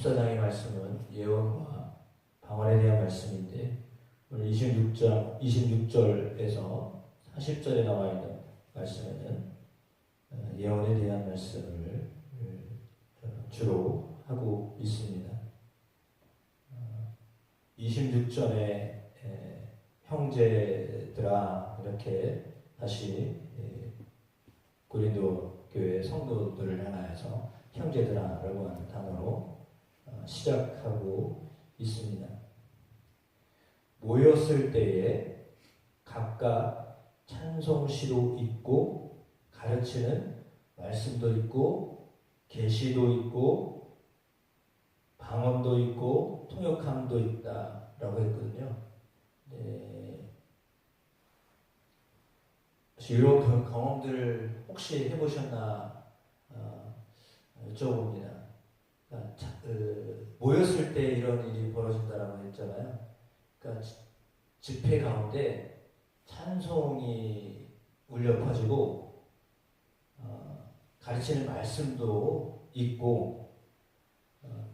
14장의 말씀은 예언과 방언에 대한 말씀인데 오늘 26절에서 40절에 나와 있는 말씀에는 예언에 대한 말씀을 주로 하고 있습니다. 26절에 형제들아 이렇게 다시 고린도 교회 성도들을 향하여서 형제들아라고 하는 단어로 시작하고 있습니다. 모였을 때에 각각 찬송시도 있고 가르치는 말씀도 있고 계시도 있고 방언도 있고 통역함도 있다라고 했거든요. 이런 경험들을 혹시 해보셨나 여쭤봅니다. 모였을 때 이런 일이 벌어진다라고 했잖아요. 그러니까 집회 가운데 찬송이 울려 퍼지고 가르치는 말씀도 있고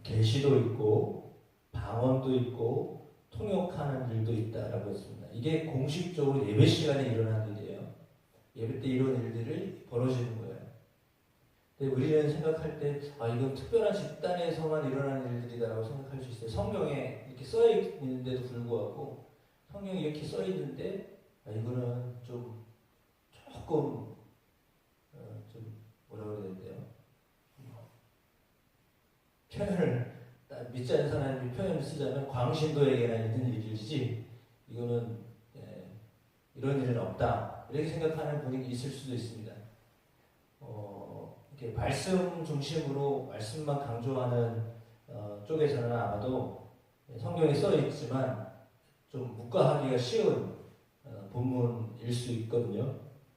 계시도 있고 방언도 있고 통역하는 일도 있다라고 했습니다. 이게 공식적으로 예배 시간에 일어난 일이에요. 예배 때 이런 일들이 벌어지는 거예요. 근데 우리는 생각할 때 이건 특별한 집단에서만 일어나는 일들이다라고 생각할 수 있어요. 성경에 이렇게 써 있는데도 불구하고 성경에 이렇게 써 있는데 이거는 조금 좀 뭐라 그래야 돼요? 표현을 믿지 않는 사람이 표현을 쓰자면 광신도에게나 있는 일이지 이거는 이런 일은 없다 이렇게 생각하는 분이 있을 수도 있습니다. 이렇게 말씀 중심으로 말씀만 강조하는 쪽에서는 아마도 성경에 써 있지만 좀 묵과하기가 쉬운 본문일 수 있거든요.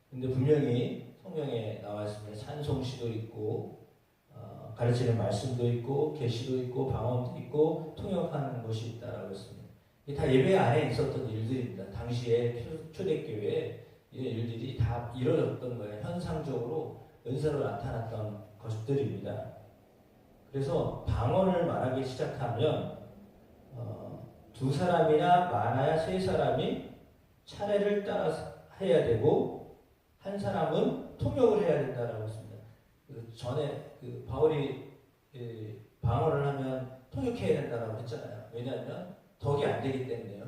근데 분명히 성경에 나와 있습니다. 찬송시도 있고 가르치는 말씀도 있고 계시도 있고 방언도 있고 통역하는 것이 있다라고 했습니다. 이게 다 예배 안에 있었던 일들입니다. 당시에 초대교회에 이런 일들이 다 이루어졌던 거예요. 현상적으로 은사로 나타났던 것들입니다. 그래서 방언을 말하기 시작하면 두 사람이나 많아야 세 사람이 차례를 따라서 해야 되고 한 사람은 통역을 해야 된다라고 했습니다. 전에 바울이 방언을 하면 통역해야 된다라고 했잖아요. 왜냐하면 덕이 안 되기 때문에요.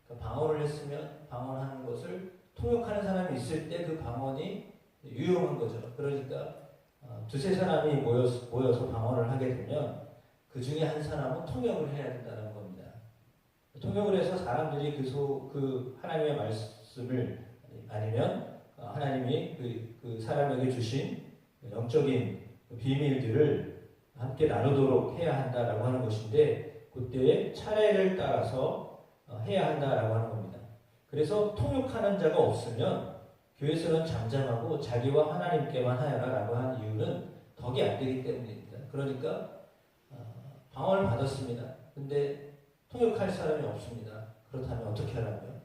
그러니까 방언을 했으면 방언하는 것을 통역하는 사람이 있을 때 그 방언이 유용한 거죠. 그러니까 두세 사람이 모여서 방언을 하게 되면 그 중에 한 사람은 통역을 해야 된다는 겁니다. 통역을 해서 사람들이 그 하나님의 말씀을 아니면 하나님이 그 사람에게 주신 영적인 비밀들을 함께 나누도록 해야 한다라고 하는 것인데 그때에 차례를 따라서 해야 한다라고 하는 겁니다. 그래서 통역하는 자가 없으면 교회에서는 잠잠하고 자기와 하나님께만 하여라라고 한 이유는 덕이 안 되기 때문입니다. 그러니까 방언을 받았습니다. 근데 통역할 사람이 없습니다. 그렇다면 어떻게 하라고요?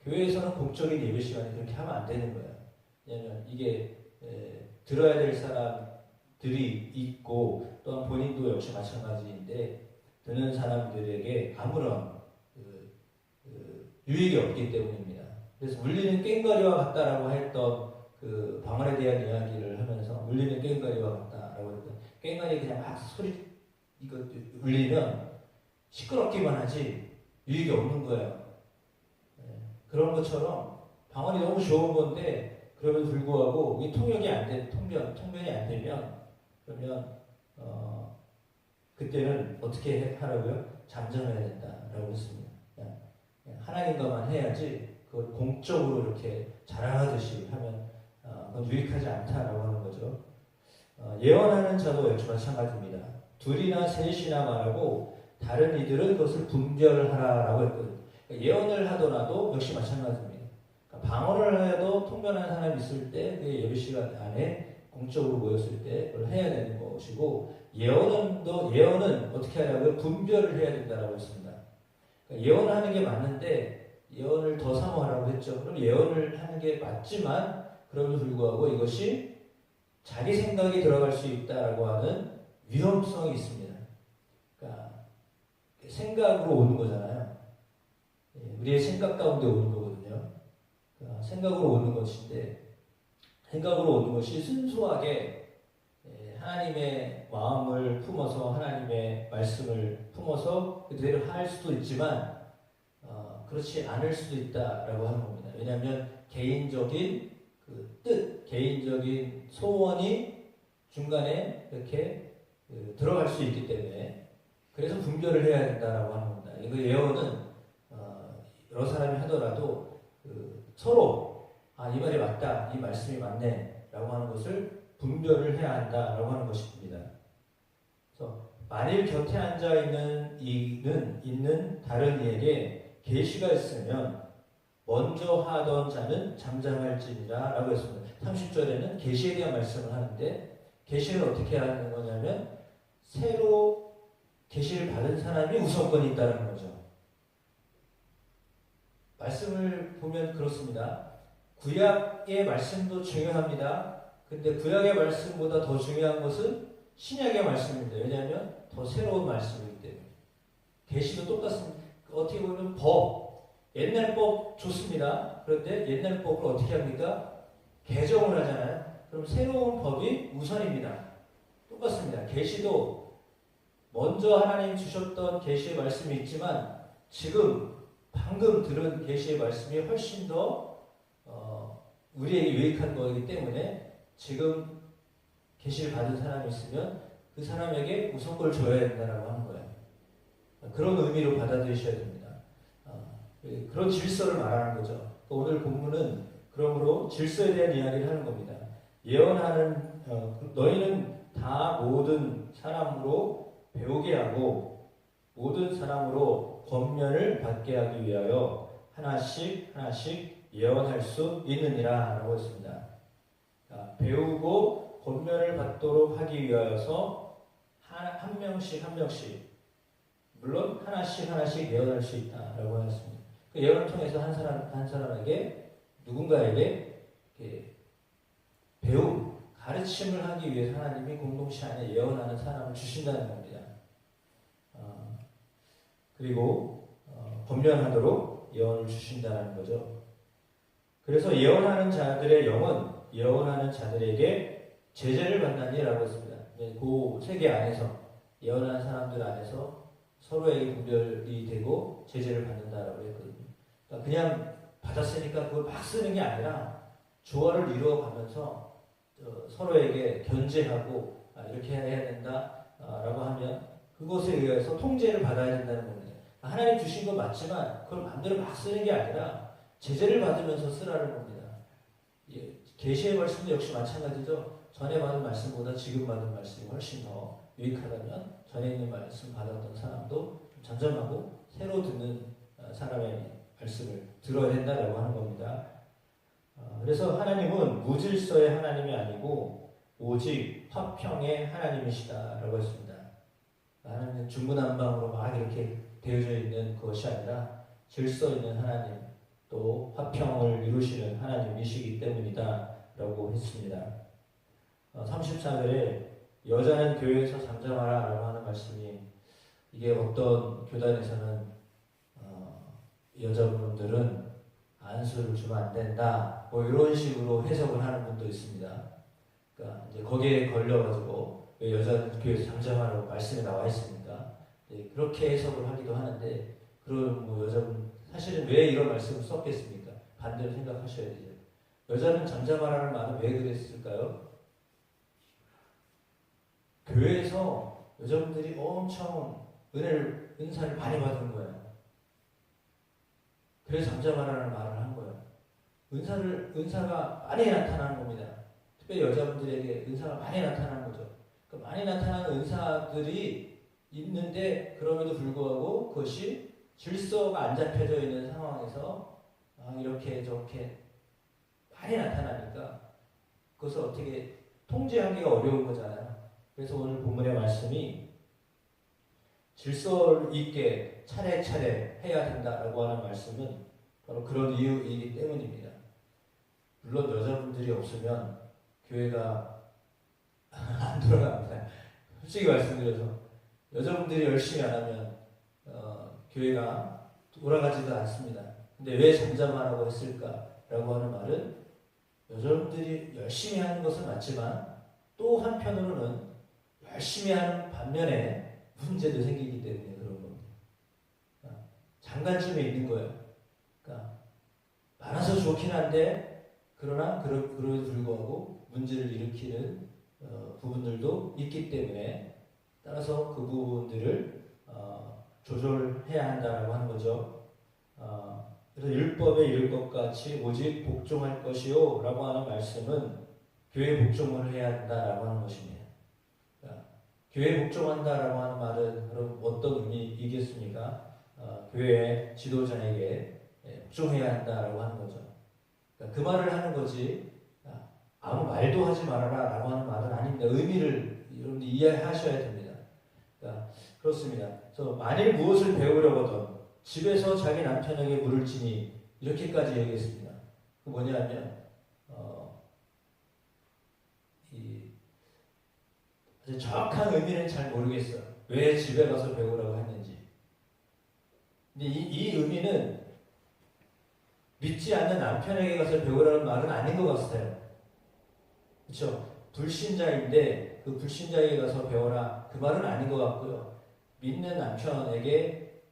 교회에서는 공적인 예배 시간에 그렇게 하면 안 되는 거예요. 왜냐하면 이게 들어야 될 사람들이 있고 또한 본인도 역시 마찬가지인데 듣는 사람들에게 아무런 유익이 없기 때문입니다. 그래서 물리는 꽹과리와 같다라고 했던 그 방언에 대한 이야기를 하면서 물리는 꽹과리와 같다라고 했던 꽹과리 그냥 막 소리 이거 울리면 시끄럽기만 하지 유익이 없는 거예요. 그런 것처럼 방언이 너무 좋은 건데 그럼에도 불구하고 이 통역이 안 돼, 통변이 안 되면 그러면 그때는 어떻게 하라고요? 잠잠해야 된다라고 했습니다. 하나님과만 해야지 그걸 공적으로 이렇게 자랑하듯이 하면 그건 유익하지 않다라고 하는 거죠. 예언하는 자도 역시 마찬가지입니다. 둘이나 셋이나 말하고 다른 이들은 그것을 분별하라라고 했거든요. 그러니까 예언을 하더라도 역시 마찬가지입니다. 그러니까 방언을 해도 통변하는 사람이 있을 때 그 예배 시간 안에 공적으로 모였을 때 그걸 해야 되는 것이고 예언은 어떻게 하냐고요? 분별을 해야 된다라고 했습니다. 그러니까 예언을 하는 게 맞는데 예언을 더 사모하라고 했죠. 그럼 예언을 하는 게 맞지만 그럼에도 불구하고 이것이 자기 생각이 들어갈 수 있다라고 하는 위험성이 있습니다. 생각으로 오는 거잖아요. 우리의 생각 가운데 오는 거거든요. 생각으로 오는 것인데 생각으로 오는 것이 순수하게 하나님의 마음을 품어서 하나님의 말씀을 품어서 그대로 할 수도 있지만 그렇지 않을 수도 있다라고 하는 겁니다. 왜냐하면 개인적인 그 뜻, 개인적인 소원이 중간에 이렇게 들어갈 수 있기 때문에 그래서 분별을 해야 된다라고 하는 겁니다. 이거 예언은 여러 사람이 하더라도 서로 이 말이 맞다, 이 말씀이 맞네라고 하는 것을 분별을 해야 한다라고 하는 것입니다. 그래서 만일 곁에 앉아 있는 다른 이에게 계시가 있으면 먼저 하던 자는 잠잠할지니라 라고 했습니다. 30절에는 계시에 대한 말씀을 하는데 계시를 어떻게 하는 거냐면 새로 계시를 받은 사람이 우선권이 있다는 거죠. 말씀을 보면 그렇습니다. 구약의 말씀도 중요합니다. 근데 구약의 말씀보다 더 중요한 것은 신약의 말씀입니다. 왜냐하면 더 새로운 말씀이기 때문에. 계시도 똑같습니다. 어떻게 보면 옛날 법 좋습니다. 그런데 옛날 법을 어떻게 합니까? 개정을 하잖아요. 그럼 새로운 법이 우선입니다. 똑같습니다. 계시도 먼저 하나님 주셨던 계시의 말씀이 있지만 방금 들은 계시의 말씀이 훨씬 더 우리에게 유익한 거이기 때문에 지금 계시를 받은 사람이 있으면 그 사람에게 우선권을 줘야 된다라고 하는 거예요. 그런 의미로 받아들이셔야 됩니다. 그런 질서를 말하는 거죠. 오늘 본문은 그러므로 질서에 대한 이야기를 하는 겁니다. 예언하는 너희는 다 모든 사람으로 배우게 하고 모든 사람으로 권면을 받게 하기 위하여 하나씩 예언할 수 있느니라 라고 했습니다. 배우고 권면을 받도록 하기 위하여서 한 명씩 물론 하나씩 예언할 수 있다라고 하였습니다. 그 예언을 통해서 한 사람에게 누군가에게 가르침을 하기 위해서 하나님이 공동체 안에 예언하는 사람을 주신다는 겁니다. 그리고 권면하도록 예언을 주신다는 거죠. 그래서 예언하는 자들의 영은 예언하는 자들에게 제재를 받나니라고 했습니다. 그 세계 안에서 예언하는 사람들 안에서 서로에게 분별이 되고 제재를 받는다라고 했거든요. 그러니까 그냥 받았으니까 그걸 막 쓰는 게 아니라 조화를 이루어가면서 서로에게 견제하고 이렇게 해야 된다라고 하면 그것에 의해서 통제를 받아야 된다는 겁니다. 하나님 주신 건 맞지만 그걸 마음대로 막 쓰는 게 아니라 제재를 받으면서 쓰라는 겁니다. 계시의 말씀도 역시 마찬가지죠. 전에 받은 말씀보다 지금 받은 말씀이 훨씬 더 유익하다면 전에 있는 말씀 받았던 사람도 좀 잠잠하고 새로 듣는 사람의 말씀을 들어야 된다라고 하는 겁니다. 그래서 하나님은 무질서의 하나님이 아니고 오직 화평의 하나님이시다라고 했습니다. 하나님은 중구난방으로 막 이렇게 되어져 있는 것이 아니라 질서 있는 하나님, 또 화평을 이루시는 하나님이시기 때문이다라고 했습니다. 34절에 여자는 교회에서 잠잠하라 라고 하는 말씀이 이게 어떤 교단에서는 여자분들은 안수를 주면 안 된다 이런 식으로 해석을 하는 분도 있습니다. 그러니까 이제 거기에 걸려가지고 왜 여자는 교회에서 잠잠하라고 말씀이 나와 있습니까? 그렇게 해석을 하기도 하는데 그럼 여자분 사실은 왜 이런 말씀을 썼겠습니까? 반대로 생각하셔야 되죠. 여자는 잠잠하라는 말은 왜 그랬을까요? 교회에서 여자분들이 엄청 은사를 많이 받은 거예요. 그래서 잠잠하라는 말을 한 거예요. 은사가 많이 나타나는 겁니다. 특별히 여자분들에게 은사가 많이 나타나는 거죠. 그러니까 많이 나타나는 은사들이 있는데 그럼에도 불구하고 그것이 질서가 안 잡혀져 있는 상황에서 이렇게 저렇게 많이 나타나니까 그것을 어떻게 통제하기가 어려운 거잖아요. 그래서 오늘 본문의 말씀이 질서 있게 차례차례 해야 된다라고 하는 말씀은 바로 그런 이유이기 때문입니다. 물론 여자분들이 없으면 교회가 안 돌아갑니다. 솔직히 말씀드려서 여자분들이 열심히 안 하면 교회가 돌아가지도 않습니다. 근데 왜 잠잠하라고 했을까라고 하는 말은 여러분들이 열심히 하는 것은 맞지만 또 한편으로는 열심히 하는 반면에 문제도 생기기 때문에 그런 겁니다. 그러니까 장단점이 있는 거예요. 그러니까 많아서 좋긴 한데 그러나 그럼에도 불구하고 문제를 일으키는 부분들도 있기 때문에 따라서 그 부분들을 조절해야 한다라고 하는 거죠. 그래서 율법에 이를 것 같이 오직 복종할 것이요 라고 하는 말씀은 교회 복종을 해야 한다라고 하는 것입니다. 그러니까 교회 복종한다라고 하는 말은 그럼 어떤 의미이겠습니까? 교회 지도자에게 복종해야 한다라고 하는 거죠. 그러니까 그 말을 하는 거지 아무 말도 하지 말아라 라고 하는 말은 아닙니다. 의미를 여러분들 이해하셔야 됩니다. 그러니까 그렇습니다. 그래서 만일 무엇을 배우려거든 집에서 자기 남편에게 물을 지니 이렇게까지 얘기했습니다. 그 뭐냐면 정확한 의미는 잘 모르겠어요. 왜 집에 가서 배우라고 했는지. 근데 이 의미는 믿지 않는 남편에게 가서 배우라는 말은 아닌 것 같아요. 그렇죠? 불신자인데 그 불신자에게 가서 배워라 그 말은 아닌 것 같고요. 믿는 남편에게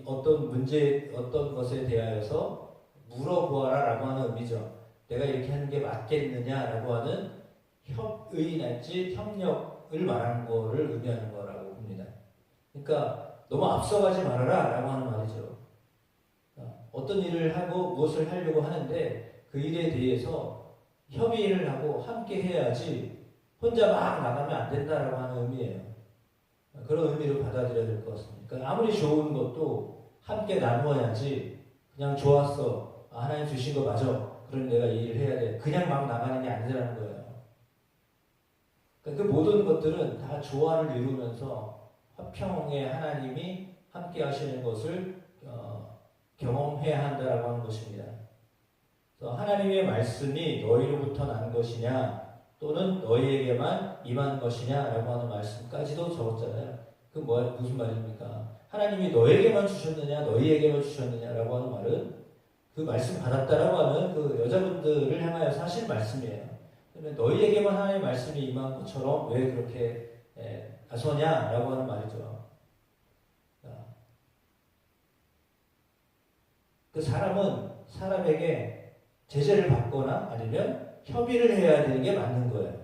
어떤 문제, 어떤 것에 대하여서 물어보아라 라고 하는 의미죠. 내가 이렇게 하는 게 맞겠느냐라고 하는 협의乃至협력을 말하는 거를 의미하는 거라고 봅니다. 그러니까 너무 앞서가지 말아라 라고 하는 말이죠. 어떤 일을 하고 무엇을 하려고 하는데 그 일에 대해서 협의를 하고 함께 해야지 혼자 막 나가면 안 된다라고 하는 의미예요. 그런 의미로 받아들여야 될 것 같습니다. 그러니까 아무리 좋은 것도 함께 나누어야지 그냥 좋았어. 하나님 주신 거 맞아. 그럼 내가 이 일을 해야 돼. 그냥 막 나가는 게 아니라는 거예요. 그러니까 그 모든 것들은 다 조화를 이루면서 화평의 하나님이 함께 하시는 것을 경험해야 한다라고 하는 것입니다. 그래서 하나님의 말씀이 너희로부터 난 것이냐 또는 너희에게만 임한 것이냐라고 하는 말씀까지도 적었잖아요. 그 무슨 말입니까? 하나님이 너에게만 주셨느냐 너희에게만 주셨느냐라고 하는 말은 그 말씀 받았다라고 하는 그 여자분들을 향하여서 하신 말씀이에요. 그러면 너희에게만 하나님의 말씀이 임한 것처럼 왜 그렇게 나서냐라고 하는 말이죠. 그 사람은 사람에게 제재를 받거나 아니면 협의를 해야 되는 게 맞는 거예요.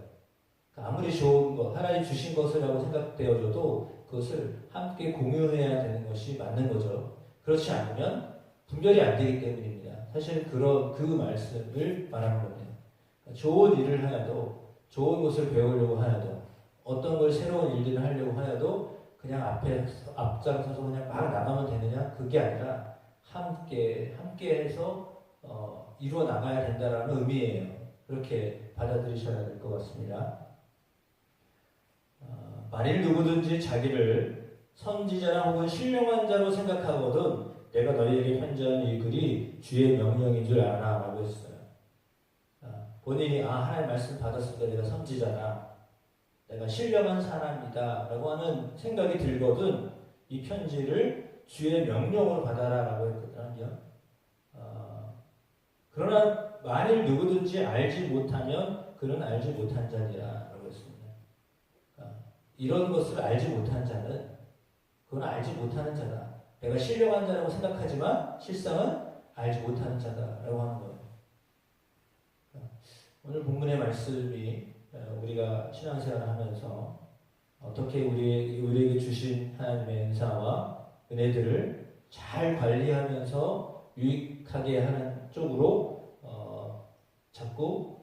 그러니까 아무리 좋은 것, 하나님 주신 것이라고 생각되어져도 그것을 함께 공유해야 되는 것이 맞는 거죠. 그렇지 않으면 분별이 안 되기 때문입니다. 사실 그 말씀을 말하는 겁니다. 그러니까 좋은 일을 하여도, 좋은 것을 배우려고 하여도, 어떤 걸 새로운 일들을 하려고 하여도 그냥 앞장서서 그냥 막 나가면 되느냐? 그게 아니라 함께해서 이루어 나가야 된다라는 의미예요. 그렇게 받아들이셔야 될 것 같습니다. 만일 누구든지 자기를 선지자나 혹은 신령한 자로 생각하거든 내가 너희에게 편지한 이 글이 주의 명령인 줄 아나 라고 했어요. 본인이 하나님 말씀 받았으니까 내가 선지자다, 내가 신령한 사람이다 라고 하는 생각이 들거든 이 편지를 주의 명령으로 받아라 라고 했거든요. 그러나 만일 누구든지 알지 못하면 그는 알지 못한 자니라 라고 했습니다. 이런 것을 알지 못한 자는 그건 알지 못하는 자다. 내가 신령한 자라고 생각하지만 실상은 알지 못하는 자다라고 하는 거예요. 오늘 본문의 말씀이 우리가 신앙생활을 하면서 어떻게 우리에게 주신 하나님의 은사와 은혜들을 잘 관리하면서 유익하게 하는 쪽으로 자꾸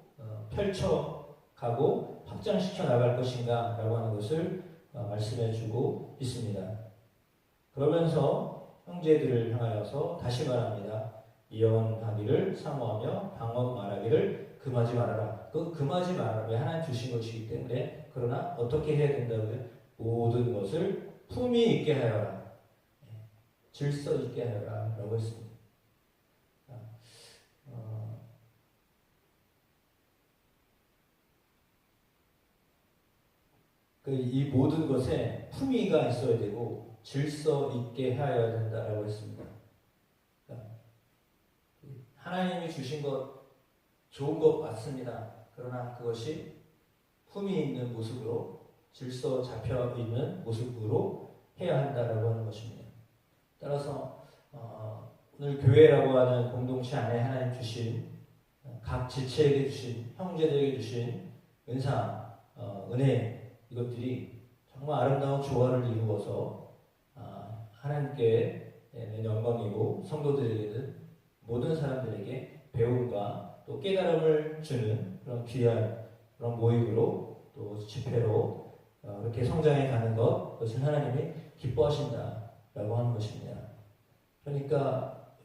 펼쳐가고 확장시켜 나갈 것인가 라고 하는 것을 말씀해 주고 있습니다. 그러면서 형제들을 향하여서 다시 말합니다. 이언하기를 사모하며 방언 말하기를 금하지 말아라. 금하지 말아라. 왜 하나님 주신 것이기 때문에. 그러나 어떻게 해야 된다고요? 모든 것을 품위 있게 하여라. 질서 있게 하여라 라고 했습니다. 이 모든 것에 품위가 있어야 되고 질서 있게 하여야 된다라고 했습니다. 그러니까 하나님이 주신 것 좋은 것 맞습니다. 그러나 그것이 품위 있는 모습으로 질서 잡혀 있는 모습으로 해야 한다라고 하는 것입니다. 따라서 오늘 교회라고 하는 공동체 안에 하나님 주신 각 지체에게 주신 형제들에게 주신 은사, 은혜 이것들이 정말 아름다운 조화를 이루어서 하나님께 영광이고 성도들에게는 모든 사람들에게 배움과 또 깨달음을 주는 그런 귀한 그런 모임으로 또 집회로 이렇게 성장해 가는 것, 그것을 하나님이 기뻐하신다라고 하는 것입니다. 그러니까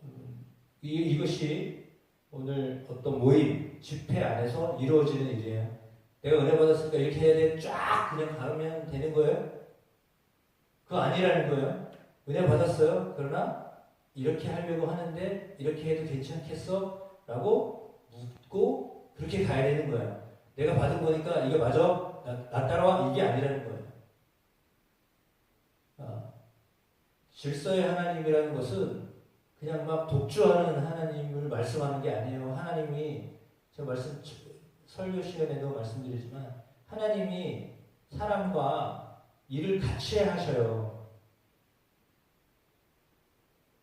이것이 오늘 어떤 모임, 집회 안에서 이루어지는 일이에요. 내가 은혜 받았으니까 이렇게 해야 돼. 쫙 그냥 가면 되는 거예요? 그거 아니라는 거예요. 은혜 받았어요. 그러나 이렇게 하려고 하는데 이렇게 해도 괜찮겠어? 라고 묻고 그렇게 가야 되는 거예요. 내가 받은 거니까 이거 맞아? 나 따라와? 이게 아니라는 거예요. 질서의 하나님이라는 것은 그냥 막 독주하는 하나님을 말씀하는 게 아니에요. 하나님이 제가 설교 시간에도 말씀드리지만 하나님이 사람과 일을 같이 하셔요.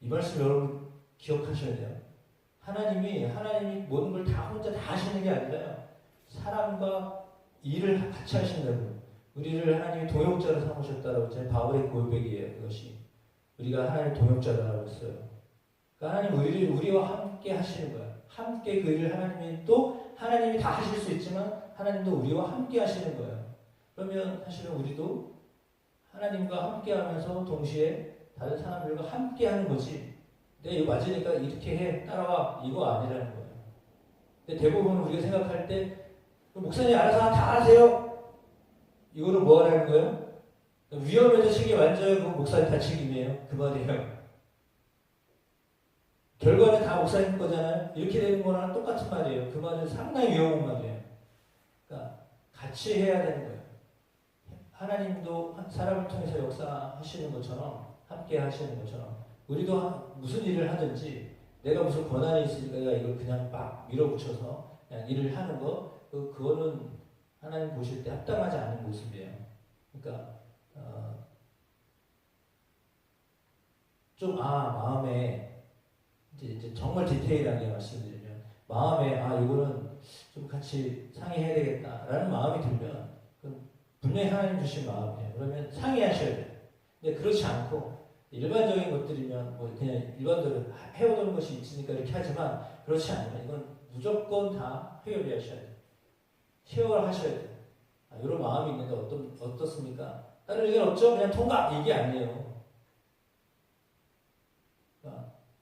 이 말씀 여러분 기억하셔야 돼요. 하나님이 모든 걸 다 혼자 다 하시는 게 아니라요. 사람과 일을 같이 하신다고요. 우리를 하나님이 동역자로 삼으셨다라고 했잖아요. 바울의 고백이에요. 그것이. 우리가 하나님 동역자라고 했어요. 그러니까 하나님 우리와 함께 하시는 거예요. 함께 그 일을 하나님이 다 하실 수 있지만 하나님도 우리와 함께 하시는 거예요. 그러면 사실은 우리도 하나님과 함께 하면서 동시에 다른 사람들과 함께 하는 거지. 근데 이거 맞으니까 이렇게 해. 따라와. 이거 아니라는 거예요. 근데 대부분 우리가 생각할 때 목사님 알아서 다 하세요. 이거는 뭐 하라는 거예요? 위험해서 책임 안 져요. 그건 목사님 다 책임이에요. 그 말이에요. 결과는 다 목사님 거잖아요. 이렇게 되는 거랑 똑같은 말이에요. 그 말은 상당히 위험한 말이에요. 그러니까 같이 해야 되는 거예요. 하나님도 사람을 통해서 역사하시는 것처럼 함께 하시는 것처럼 우리도 무슨 일을 하든지 내가 무슨 권한이 있으니까 이걸 그냥 막 밀어붙여서 그냥 일을 하는 거 그거는 하나님 보실 때 합당하지 않은 모습이에요. 그러니까 좀 마음에 이제 정말 디테일하게 말씀드리면 마음에 이거는 좀 같이 상의해야 되겠다라는 마음이 들면 분명히 하나님 주신 마음이에요. 그러면 상의하셔야 돼요. 근데 그렇지 않고 일반적인 것들이면 뭐 그냥 일반적으로 해오던 것이 있으니까 이렇게 하지만 그렇지 않으면 이건 무조건 다 회개를 하셔야 돼요. 쉐어를 하셔야 돼요. 이런 마음이 있는데 어떻습니까? 다른 의견 없죠? 그냥 통과! 이게 아니에요.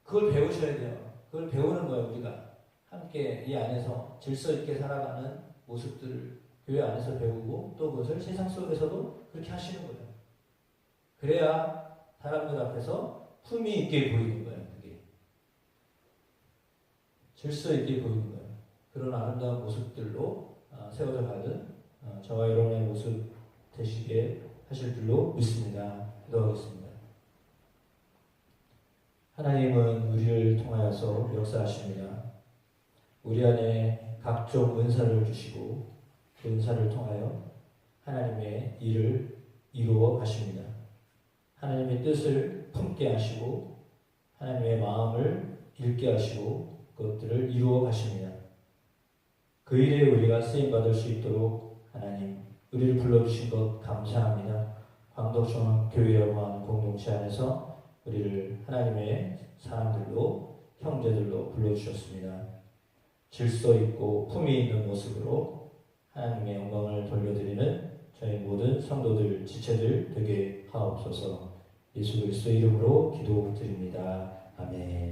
그걸 배우셔야 돼요. 그걸 배우는 거예요, 우리가. 함께 이 안에서 질서 있게 살아가는 모습들을 교회 안에서 배우고 또 그것을 세상 속에서도 그렇게 하시는 거예요. 그래야 사람들 앞에서 품위 있게 보이는 거예요. 그게. 질서 있게 보이는 거예요. 그런 아름다운 모습들로 세워져 가는 저와 여러분의 모습 되시게 하실 줄로 믿습니다. 기도하겠습니다. 하나님은 우리를 통하여서 역사하십니다. 우리 안에 각종 은사를 주시고 그 은사를 통하여 하나님의 일을 이루어 가십니다. 하나님의 뜻을 품게 하시고 하나님의 마음을 읽게 하시고 그것들을 이루어 가십니다. 그 일에 우리가 쓰임받을 수 있도록 하나님 우리를 불러주신 것 감사합니다. 광덕중앙교회여만 공동체 안에서 우리를 하나님의 사람들로 형제들로 불러주셨습니다. 질서 있고 품위 있는 모습으로 하나님의 영광을 돌려드리는 저희 모든 성도들, 지체들 되게 하옵소서. 예수 그리스도 이름으로 기도드립니다. 아멘.